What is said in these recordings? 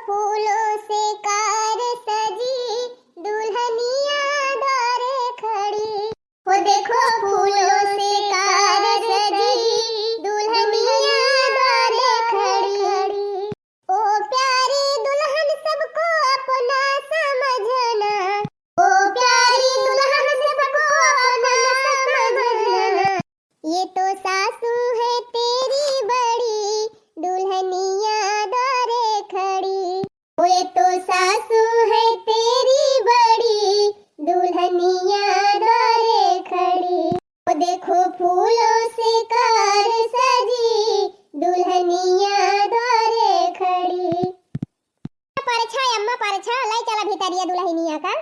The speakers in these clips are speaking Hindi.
फूलों से कार सजी दुल्हनिया द्वारे खड़ी। वो देखो फूलों से कार सजी दुल्हनिया द्वारे खड़ी। ओ प्यारी दुल्हन सबको अपना समझना, ओ प्यारी दुल्हन सबको अपना समझना। ये तो सासू है तेरी बड़ी दुल्हनिया द्वारे खड़ी। ये तो सासू है तेरी बड़ी दुल्हनिया द्वारे खड़ी। वो देखो फूलों से कार सजी दुल्हनिया द्वारे खड़ी। परछा अम्मा परछा लाई चला भीतरिया दुल्हनिया का।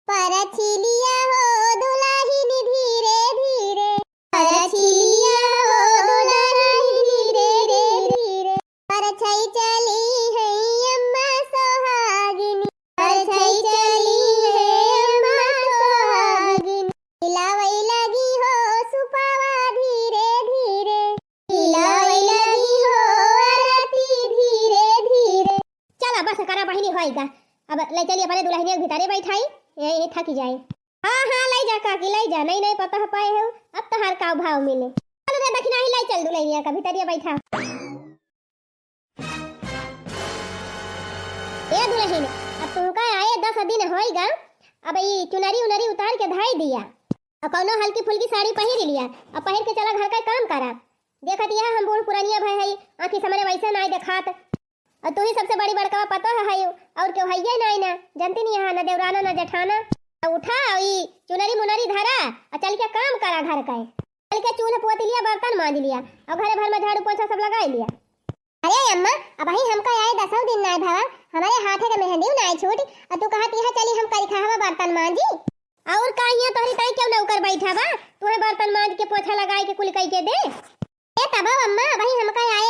परछिलिया हो दुल्हनी धीरे धीरे, परछिलिया हो दुल्हनी धीरे धीरे। परछाई चली है अम्मा सोहागिनी, परछाई चली है अम्मा सोहागिनी। हिलावई लगी हो सुपावा धीरे धीरे, हिलावई लगी हो आरती धीरे धीरे। चला बस करा बहिनी होएगा। अब ले चलिए पहले दुल्हनिया के भीतरे बैठाई, ये थक जाए। हाँ हाँ लाई जा काकी लाई जा, नहीं नहीं पता पाए हो अब तो हर का भाव मिले। चलो रे दक्षिणा ही लाई चल दुल्हनिया का भीतरिया बैठा। ए दुल्हन अब तुम का आए 10 दिन होएगा। अब ये चुनरी उनरी उतार के धाई दिया और कौनो हल्की फुल्की साड़ी पहन लिया और पहन के चला घर का काम करा। देखत यह हम बूढ़ पुरानिया भाई है आंखी सामने वैसे ना दिखात और तू ही सबसे बड़ी बड़का पता है और क्यों है ना ना जानती नहीं यहाँ ना देवराना ना जेठाना। उठा और ये चुनरी मुनरी धरा और चल के काम करा घर का। चल के चूल्हा पोत लिया बर्तन मांज लिया और घरे भर में झाड़ू पोछा सब लगा लिया। अरे अम्मा अब ही हमका आए 10 दिन ना भावा हमारे हाथे का मेहंदी ना छूट और तू कहत यहां चली हम करी खावा बर्तन मांजी और काहिया तोहरी ताई क्यों नौकर बैठा बा तुम्हें बर्तन मांज के पोछा लगाई के कुल कई के दे। ए तब अम्मा अब ही हमका आए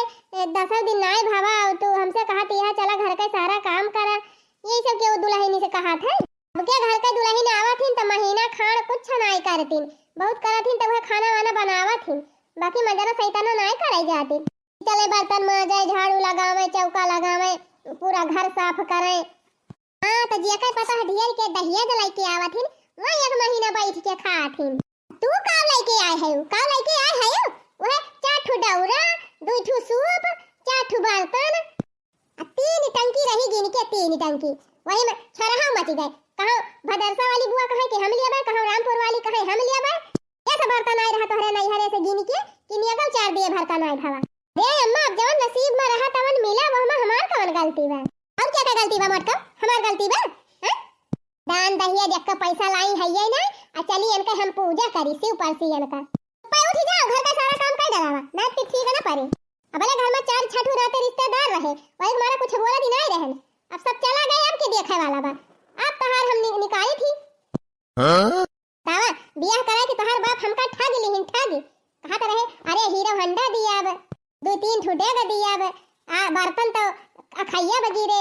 10 दिन ना भावा तू हमसे कहत यहां चला घर का सारा काम करा। ये सब के दुल्हनी से कहा था अब क्या घर का दुल्हन आवत त महीना खान कुछ नहीं करतीन बहुत करतीन तब खाना वाना बनावत बाकी मजरा सैताना नहीं कराई जाती। चले बर्तन मांजे झाड़ू लगावे चौका लगावे पूरा घर साफ करे। हाँ तो जिया का पता है ढेर के दहिया जलाई के आवत वह 1 महीना बैठ के खाथिन। तू का लेके आए है का लेके आए है वह 4 ठो डौरा 2 ठो सूप 4 ठो बर्तन 3 टंकी रही गिन के 3 टंकी वही में छरहा मच गए। कहां भदरसा वाली बुआ कहे कि हम लिया बा कहां रामपुर वाली कहे हम लिया बा ऐसा बर्तन आई रहा तोहरे नहीं हरे से गिन के किनिया का 4 दिए भर का नहीं भावा। रे अम्मा अब जवन नसीब में रहा तवन मिला वो में हमार कवन गलती बा और क्या गलती बा मोटका हमार गलती बा हैं। दान दहिया जक का पैसा लाई है ये ना आ चली इनका हम पूजा करी शिव परसी इनका पे उठ जाओ घर का सारा काम कर डरावा ना ठीक ना परे। अब घर में 4 छठू रहते रिश्तेदार रहे वही हमारा कुछ बोला भी नहीं रहन अब सब चला गए अब के देखे वाला बा अब तहार हम निकाली थी। हां तावा बियाह करा के तहार बाप हमका ठग लिहिन ठग कहत रहे अरे हीरो हंडा दिया अब 2-3 ठुडे का दिया अब आ बर्तन तो अखैया बगीरे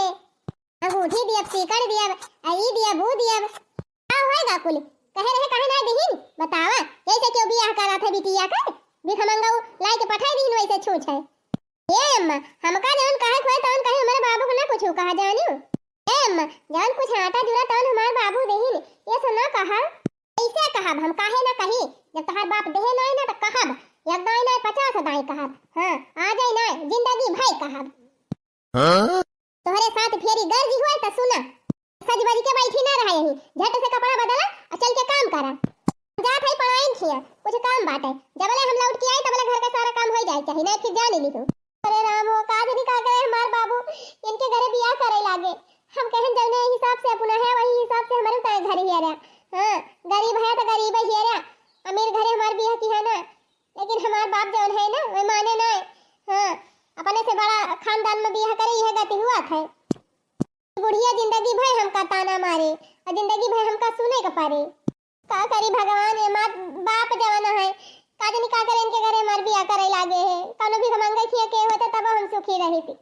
अंगूठी दिया सीकड़ दिया आई दिया बू दिया आ होएगा कुल कहे रहे कहे ना दिहिन बतावा कैसे क्यों बियाह करा था बिटिया का भिखमंगा लाई के पठाई दिन वैसे छूछ है। ए अम्मा हमका जवन कहे खोए तवन कहे हमारे बाबू को ना कुछ कहा जानियो। ए अम्मा जवन कुछ आटा जुड़ा तवन हमारे बाबू देहिन ये सुना कहा ऐसे कहा हम काहे ना कही जब तहार बाप देहे नहीं ना त कहब एक दाई ना 50 दाई कहब। हां आ जाए ना जिंदगी भाई कहब। हां तोहरे साथ फेरी गर्जी हुआ त सुना सजबरी के बैठी ना रहा यही झट से कपड़ा बदला और चल के काम करा जात है पढ़ाई खिया कुछ काम बाटे जबले हम लौट के आए तबले घर का सारा काम हो जाए चाहिए नहीं फिर जाने ली तू। अरे राम हो काज नहीं का करे हमार बाबू इनके घरे बियाह करे लागे हम कहन जने हिसाब से अपना है वही हिसाब से हमारे ताए घर ही आ रहा। हां गरीब है तो गरीब ही रहा अमीर घरे हमार बियाह की है ना लेकिन हमार बाप जौन है ना वे माने ना। हां अपने से बड़ा खानदान में बियाह करे यह गति हुआ था बुढ़िया जिंदगी भाई हमका ताना मारे और जिंदगी भाई हमका सुने का पारे का करी भगवान ये मां बाप जवान है काजनी का करे इनके घरे हमार बियाह करे लागे है कनो भी मंगे खिया के होते तब हम सुखी रही थी।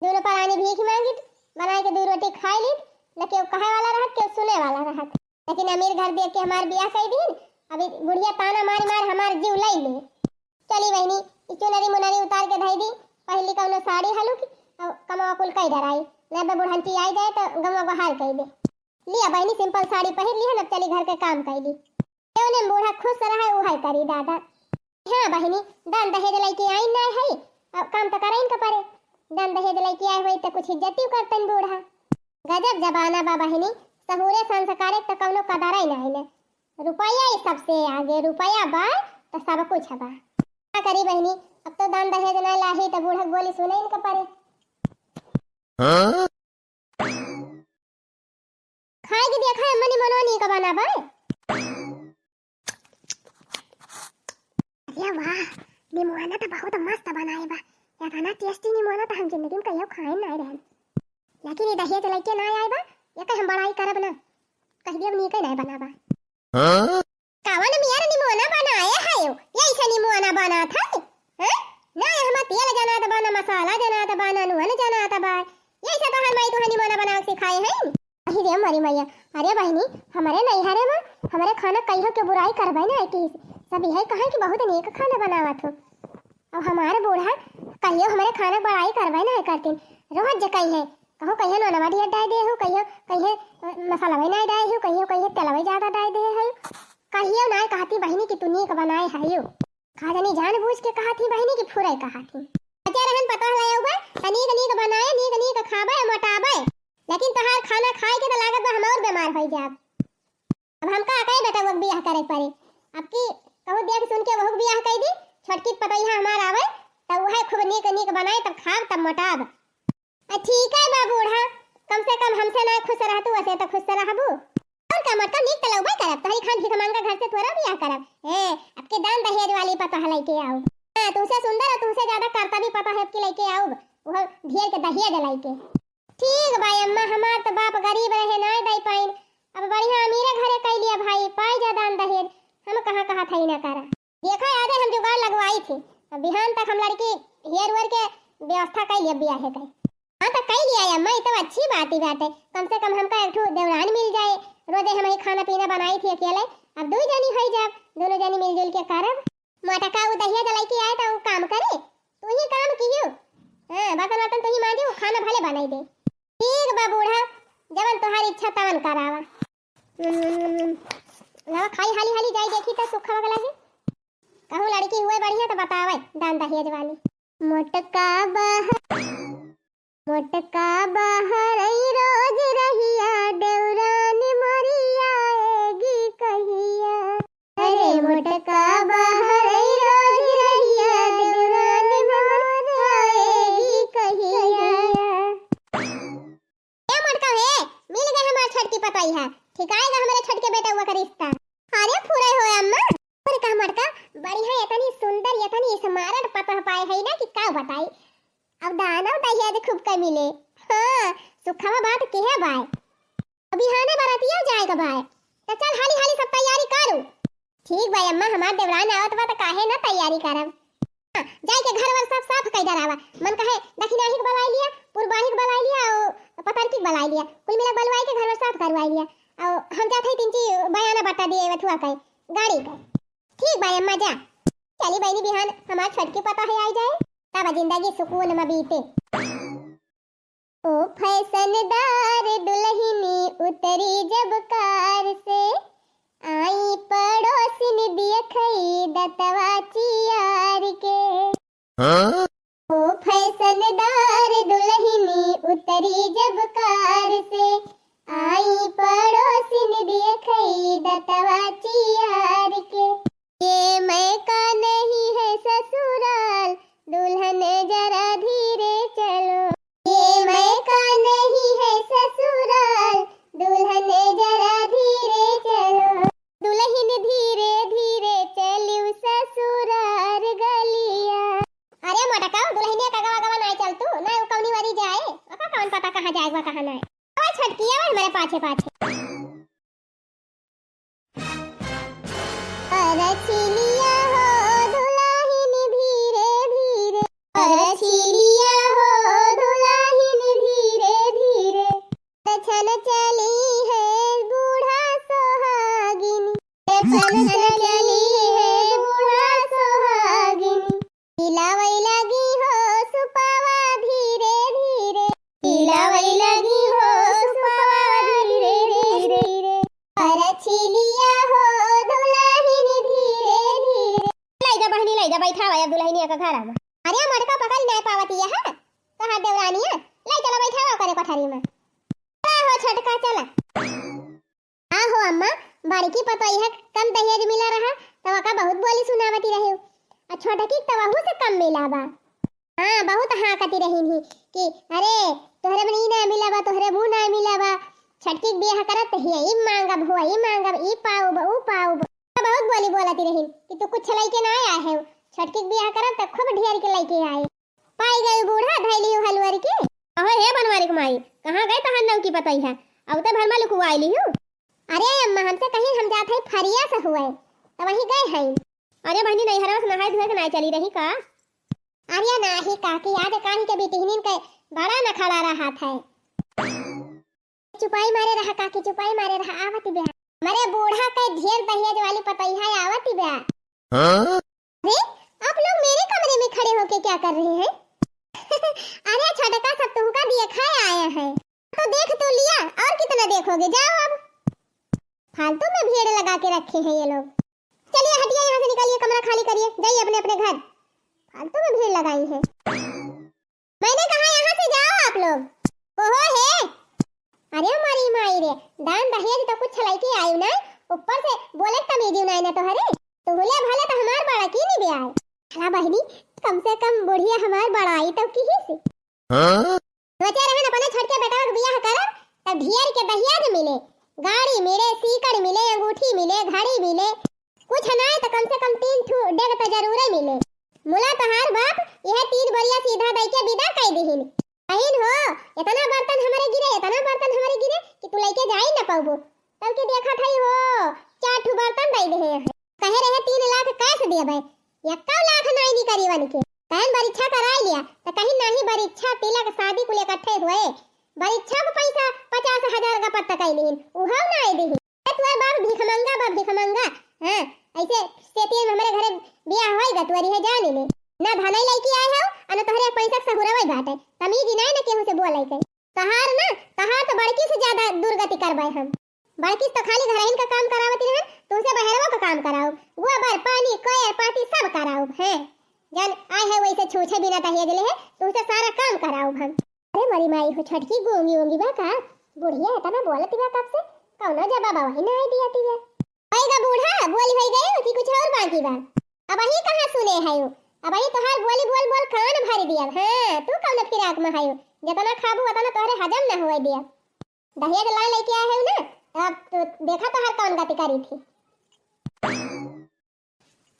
दोनों परानी भीख मांगी बनाए के 2 रोटी खाई ली लेके कहे वाला रहत के सुने वाला रहत लेकिन अमीर घर देख के हमार बियाह कर दी अभी बुढ़िया ताना मार मार हमार जीव लई ले। चली बहनी चुनरी मुनरी उतार के धई दी पहली कौनो साड़ी हलू की कमवा कुल कई डराई ना बे बुढ़ंती आई जाए तो गंवा को हाल कह दे। लिया बहनी सिंपल साड़ी पहन ली है ना, चली घर के काम कैली। ने बूढ़ा खुश रहा है उहाई करी दादा। हाँ बहनी दान दहेज लइके आई ना है, अब काम तो कराइन का परे। दान दहेज लइके आए हुई तो कुछ इज्जत करतन बूढ़ा। गजब जमाना बा बहनी, सहुरे संस्कारे तो कौनो कदर ही नहीं ने। रुपया ही सबसे आगे, रुपया बा तो सब कुछ बा। क्या करी बहनी, अब तो दान दहेज ना लाही तो बूढ़ा बोली सुने इनका परे। खाएगी देखा है मनी मनोनी का बना बा। अरे वाह, निमोना तो बहुत मस्त बनाए बा। या खाना टेस्टी निमोना तो हम जिंदगी में कहियो खाए ना रहन। लेकिन ये दहेज लइके ना आए बा, या कहीं हम बड़ाई करब ना, कह दिया नी के नहीं बना बा। कावन मियार निमोना बनाए है यो, ये ऐसा निमोना बना था हैं? ना हम तेल जाना था बना, मसाला जाना था बना, नून जाना था बा। ये ऐसा तो हमारी तो निमोना बनाओ सिखाए हैं। अरे मरी मैया, अरे बहनी हमारे नहीं हरे में हमारे खाना कहियो के बुराई करबे ना कि सब यही कहे कि बहुत नेक खाना बनावत हो। अब हमारे बूढ़ा कहियो हमारे खाना बुराई करबे ना करतीन। रोज कही है कहो कहियो नोनवा ढेर डाल दे हो, कहियो कहियो मसाला भी नहीं डाल हो, कहियो कहियो तेलवा ज्यादा डाल दे है, कहियो ना कहती बहनी कि तू नीक बनाए है यो। खा जानी जानबूझ के कहती बहनी कि फुरे कहती। बच्चा रहन पता है उबा नीक नीक बनाए, नीक नीक खाबे मोटाबे, लेकिन तहार खाना खाए के तो लागत बा हम और बीमार हो जाब। अब हम का कहे बेटा वो बियाह करे पड़े। अब की कहू देख सुन के वो बियाह कह दी, छोटकी पतैया हमार आवे तब वह खूब नीक नीक बनाए तब खाब तब मोटाब। ठीक है बा बूढ़ा, कम से कम हमसे ना खुश रहतू वैसे तो खुश रहबू। और का मतलब नीक तलौबे करब, तहरी खान भीख मांगा घर से थोड़ा बियाह करब। अब के दान दहेज वाली पता है लेके आओ। हां तुमसे सुंदर और तुमसे ज्यादा करता भी पता है कि लेके आओ वो ढेर के दहेज लेके। ठीक भाई अम्मा, हमार तो बाप गरीब रहे ना दई पाइन, अब बढ़िया अमीरे घरे कह लिया भाई पाई जा दान दहेज। हम कहां थई ना करा। देखा आज हम जुगाड़ लगवाई थी, अब बिहान तक हम लड़की हेयर वेयर के व्यवस्था कर लिया बियाह है। हां तो कह लिया अम्मा, ये तो अच्छी बात ही बात है। कम से कम हमका एक देवरान मिल जाए। रोजे हम ही खाना पीना बनाई थी अकेले, अब दो जनी हो जाब, दोनों जनी मिलजुल के करब। मोटका उ दहिया जलाई के आए तो काम करे, तू ही काम कियो। हां बर्तन वर्तन तू ही मांजे, वो खाना भले बनाई दे। ठीक बा बूढ़ा, जवन तुम्हारी इच्छा तवन करावा। ना खाई हाली हाली जाई देखी तो सुखा वगला है। कहूं लड़की हुए बढ़िया तो बतावे दान दहेज वाली। मोटका बाहर रोज रहिया, देवरानी मरिया आएगी कहिया। अरे मोटका बाहर रोज रहिया, देवरानी मरिया आएगी कहिया। मिल गए हमारे छठ की पताई है, ठीक आएगा हमारे छठ के बेटा हुआ का रिश्ता। अरे पूरे हो अम्मा, और का मटका बढ़िया इतनी सुंदर इतनी स्मार्ट पता पाए है ना कि का बताई। अब दाना दहिया खूब का मिले। हां सुखा बात के है भाई, अभी हाने बरातिया जाएगा भाई, तो चल हाली हाली सब तैयारी करो। ठीक भाई अम्मा, हमार देवरान आवत बा तो काहे ना तैयारी करब। जाए के घर वर सब साफ कई डरावा, मन कहे दक्षिणाही के बलाई लिया, पूर्वाही के बलाई लिया और पतरकी के बलाई लिया, कुल मिला बलवाई के घर वर साफ करवाई लिया। और हम जाते ही तीन ची बयाना बता दिए वथुआ कई गाड़ी का। ठीक भाई अम्मा जा, चली बहनी बिहान हमार छठ की पता है आई जाए तब जिंदगी सुकून में बीते। ओ फैशनदार दुल्हनी उतरी जब कार से, आई पड़ोसिन देखई दतवा चियार के। ओ फैशनदार दुल्हनी उतरी जब कार से, आई पड़ोसिन देखई दतवा चियार के। ये मैं का नहीं है ससुराल, दुल्हन जरा धीरे चलो। ये मैं का नहीं है ससुराल, दुल्हन जरा धीरे चलो। दुल्हन धीरे धीरे चलियो ससुरार गलिया। अरे मोटका दुल्हनिया का गवा गवा नहीं चल तू ना, कौनी वारी जाए ओका कौन पता कहां जाएगा कहां नहीं। ओए छटकी है मेरे पाछे पाछे। अरछिलिया हो दुल्हन धीरे धीरे, अरछिलिया हो दुल्हन धीरे धीरे, दछन चली है बूढ़ा सोहागिनी, दछन चली है बूढ़ा सोहागिनी। हिलावई लगी हो सुपावा धीरे धीरे, हिलावई करब। अरे मटका पकड़ नहीं पावती है कहाँ देवरानिया ले चलो बैठाओ करे कोठरी में हो छटका चला। हाँ हो अम्मा बड़की पतोई है कम दहेज मिला रहा तवा का बहुत बोली सुनावती रहे और छोटकी तवाहू से कम मिला बा। हाँ बहुत हाँ कती रही थी कि अरे तोहरे में ना मिला बा तोहरे मुंह ना मिला बा छटकी ब्याह करत ही ई मांगब हो ई मांगब ई पाऊ ऊ पाऊ बहुत बोली बोलती रही कि तू कुछ लेके ना आया है छटकी ब्याह करत त खूब ढेर के लेके आए पाई गई बूढ़ा धैली हलवारी के अहो हे बनवारी कुमारी कहां गए तहन नाम की पतई है अब तो भरमा लुकवा आईली हूं। अरे अम्मा हमसे कहीं हम जात है फरिया से हुए तो वहीं गए हैं। अरे बहनी नहीं हरस नहाए धोए के ना चली रही का। अरे नाही काकी आज कानी के बिटिहनिन के बड़ा न खड़ा रहा था चुपाई मारे रहा काकी चुपाई मारे रहा आवती बे मरे बूढ़ा के ढेर दहेज वाली पतई है आवती बे। अरे आप लोग मेरे कमरे में खड़े होके क्या कर रहे हैं अरे छटका सब तुमका देखा आया है तो देख तो लिया और कितना देखोगे जाओ अब फालतू में भीड़ लगा के रखे हैं ये लोग। चलिए हटिए यहाँ से निकलिए कमरा खाली करिए जाइए अपने अपने घर फालतू में भीड़ लगाई है। मैंने कहा यहाँ से जाओ आप लोग ओहो है। अरे मारी माई रे दान दहेज तो कुछ लेके आई ना ऊपर से बोले तमीज नहीं ना तो हरे तो बोले भले तो हमार बड़ा की नहीं बे आए हला बहनी कम से कम बुढ़िया हमार बड़ाई तो की से सोचे रहे अपने छटके बेटा का बियाह कर तब ढेर के दहेज मिले गाड़ी मिले सीकड़ मिले अंगूठी मिले घड़ी मिले कुछ ना तो कम से कम 3 ठू डेग तो जरूर मिले मुला तहार बाप यह 3 बरिया सीधा दई के विदा कई दहिन बहन हो इतना बर्तन हमारे गिरे कि तू लेके जा ही ना पाबो तब के देखा थई हो 4 ठू बर्तन दई दे कहे रहे 3 लाख कैसे देबे 1 लाख नहीं नी करीवन के कहन परीक्षा करा लिया तो कहीं नहीं परीक्षा तिलक शादी को इकट्ठे हुए परीक्षा को पैसा 50,000 का पत्ता कई लेन उहाव ना आई देही तोर बाप भीख मंगा हां ऐसे सेती हमारे घरे बियाह होइगा तोरी है जाने ले ना धनई लईकी आए हो अन तोहरे पैसा से हुरवई बाटे तमीज नहीं ना केहू से बोलै के तहार तो बड़की से ज्यादा दुर्गति करबै हम बड़की तो खाली घरहिन का काम करावती रहन तुमसे बहरवा का काम कराओ गोबर पानी कोयर पाती सब कराओ है जन आए है वैसे छूछे बिना दहेज ले है तुमसे सारा काम कराओ हम। अरे मरी माई हो छटकी गोंगी बा का बुढ़िया है तना बोलती बा कब से कौनो जवाब वही ना आई दियाती है होएगा बूढ़ा बोली होई गए कि कुछ और बाकी बा अब वही कहां सुने है अब वही तोहार बोली बोल कान भर दिया हां तू कौन फिराक में आयो जितना खाबू उतना तोहरे हजम ना होए दिया दहेज ला लेके आए हो ना अब तो देखा तोहार कौन गति करी थी।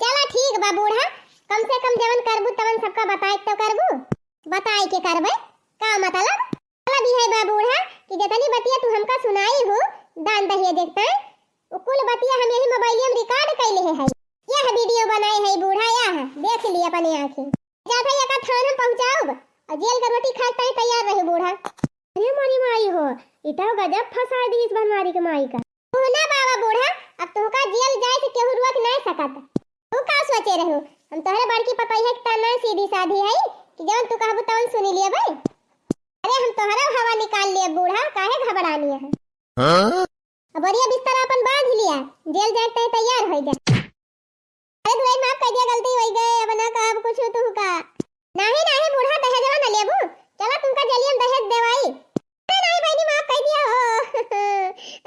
चला ठीक बा बूढ़ा कम से कम जवन करबू तवन सबका बताए तो करबू बताए के करबे का मतलब भी है बा बूढ़ा कि जतनी बतिया तू हमका सुनाई हो दान दहेज देखता है कुल बतिया हम यही मोबाइल में रिकॉर्ड कैले है यह वीडियो बनाए है बूढ़ा यह देख लिए अपने आंखें जाता है का थाना पहुंचाओ और जेल का रोटी खाते हैं तैयार रहे बूढ़ा। अरे मारी माई हो इतना गजब फंसा दी इस बनवारी के माई का ना बाबा बूढ़ा अब तो का जेल जाए से केहू रोक नहीं सकत तू का सोचे रहो हम तोहरे बड़की पतई है तना सीधी साधी है कि जवन तू कहबू तवन सुनी लिए भाई अरे हम तोहरा हवा निकाल लिए बूढ़ा काहे घबरानी है अब बढ़िया बिस्तर अपन बांध लिया जेल जाते तैयार हो जा। अरे दुलाई माफ कर दिया गलती हो गई अब ना कहब कुछ तू का नहीं बूढ़ा दहेजवा न लेबू चला तुमका जलियन दहेज देवाई नहीं बहनी माफ कर दिया हो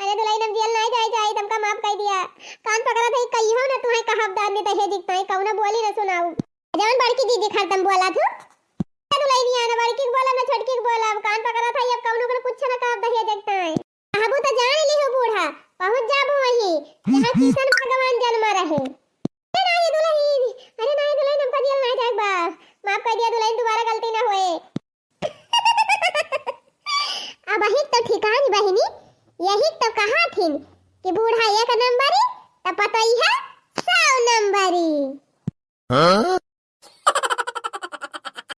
अरे दुलाई नम जेल नहीं जाई तुमका माफ कर दिया कान पकड़ा था कहियो ना तुम्हें कहबदार ने दहेज दिखता है कौना बोली ना सुनाऊ जवन बड़की दीदी खत्म बोला था दुलाई नहीं आना बड़की बोला ना छोटकी बोला अब कान पकड़ा था अब कौनो को कुछ ना कहब दहेज देखता है कहबू तो जान ली हो बूढ़ा पहुंच जाबू वहीं जहां किशन भगवान जन्म रहे अरे नहीं दुलाई नम का जेल नहीं जाए बा माफ कर दिया दुलाई दोबारा गलती ना होए अब वही तो ठिकानी बहनी यही तो कहा थी कि बूढ़ा 1 नंबरी तो पता ही है 100 नंबरी।